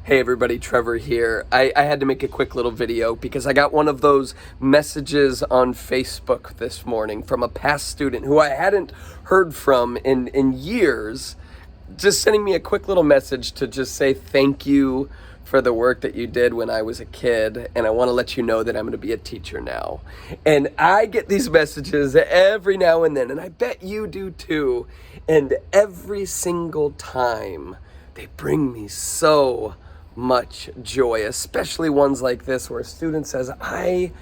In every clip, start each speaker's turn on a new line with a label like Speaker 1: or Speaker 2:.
Speaker 1: Hey everybody, Trevor here. I had to make a quick little video because I got one of those messages on Facebook this morning from a past student who I hadn't heard from in years, just sending me a quick little message to just say thank you for the work that you did when I was a kid, and I want to let you know that I'm going to be a teacher now. And I get these messages every now and then, and I bet you do too, and every single time they bring me so much joy, especially ones like this where a student says, I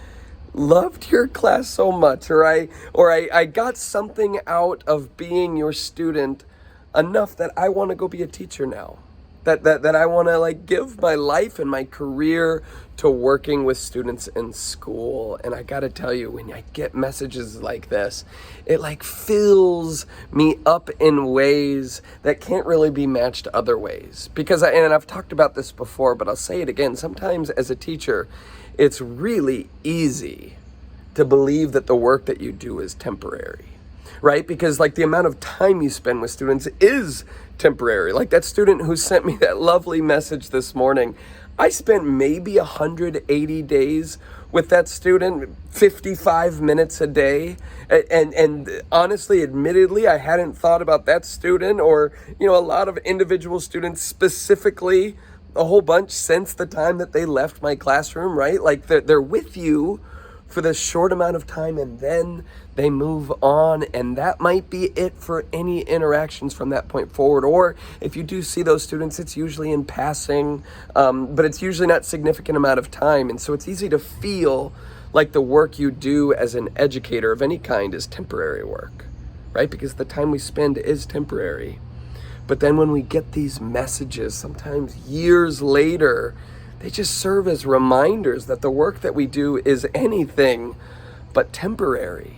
Speaker 1: loved your class so much, or I got something out of being your student enough that I want to go be a teacher now. That I want to give my life and my career to working with students in school. And I got to tell you, when I get messages like this, it fills me up in ways that can't really be matched other ways. Because and I've talked about this before, but I'll say it again. Sometimes as a teacher, it's really easy to believe that the work that you do is temporary. Right? Because the amount of time you spend with students is temporary. Like that student who sent me that lovely message this morning, I spent maybe 180 days with that student, 55 minutes a day. And honestly, admittedly, I hadn't thought about that student or, a lot of individual students specifically a whole bunch since the time that they left my classroom, right? They're with you for this short amount of time and then they move on, and that might be it for any interactions from that point forward. Or if you do see those students, it's usually in passing, but it's usually not significant amount of time. And so it's easy to feel like the work you do as an educator of any kind is temporary work, right? Because the time we spend is temporary. But then when we get these messages, sometimes years later, they just serve as reminders that the work that we do is anything but temporary.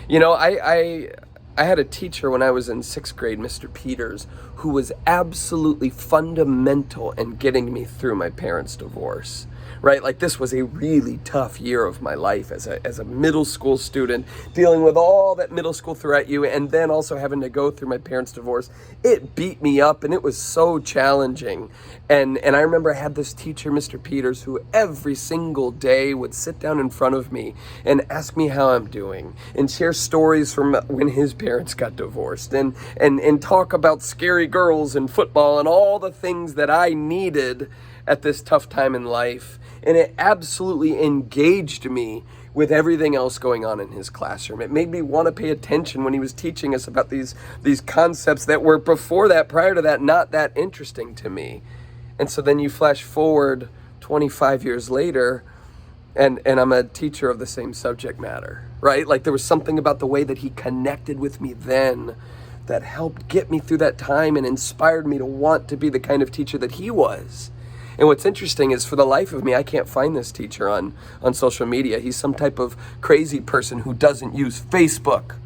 Speaker 1: I had a teacher when I was in 6th grade, Mr. Peters, who was absolutely fundamental in getting me through my parents' divorce. Right? This was a really tough year of my life as a middle school student, dealing with all that middle school threw at you, and then also having to go through my parents' divorce. It beat me up, and it was so challenging. And I remember I had this teacher, Mr. Peters, who every single day would sit down in front of me and ask me how I'm doing, and share stories from when his parents got divorced, and talk about scary girls and football and all the things that I needed at this tough time in life. And it absolutely engaged me with everything else going on in his classroom. It made me want to pay attention when he was teaching us about these concepts that were prior to that, not that interesting to me. And so then you flash forward 25 years later, and I'm a teacher of the same subject matter, right? There was something about the way that he connected with me then that helped get me through that time and inspired me to want to be the kind of teacher that he was. And what's interesting is, for the life of me, I can't find this teacher on social media. He's some type of crazy person who doesn't use Facebook,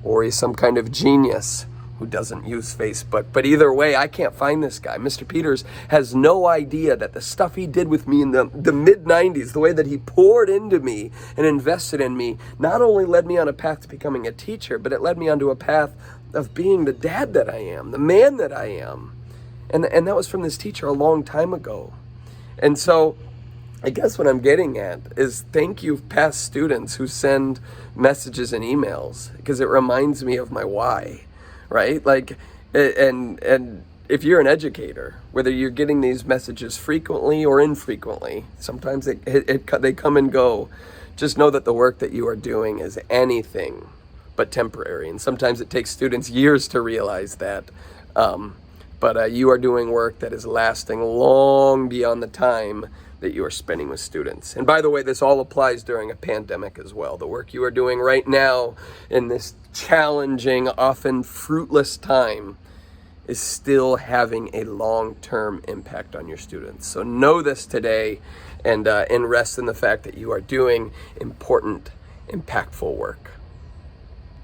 Speaker 1: or he's some kind of genius who doesn't use Facebook. But either way, I can't find this guy. Mr. Peters has no idea that the stuff he did with me in the mid-90s, the way that he poured into me and invested in me, not only led me on a path to becoming a teacher, but it led me onto a path of being the dad that I am, the man that I am. And that was from this teacher a long time ago. And so I guess what I'm getting at is thank you, past students who send messages and emails, because it reminds me of my why, right? And if you're an educator, whether you're getting these messages frequently or infrequently, sometimes they come and go, just know that the work that you are doing is anything but temporary. And sometimes it takes students years to realize that. But you are doing work that is lasting long beyond the time that you are spending with students. And by the way, this all applies during a pandemic as well. The work you are doing right now in this challenging, often fruitless time is still having a long-term impact on your students. So know this today, and rest in the fact that you are doing important, impactful work.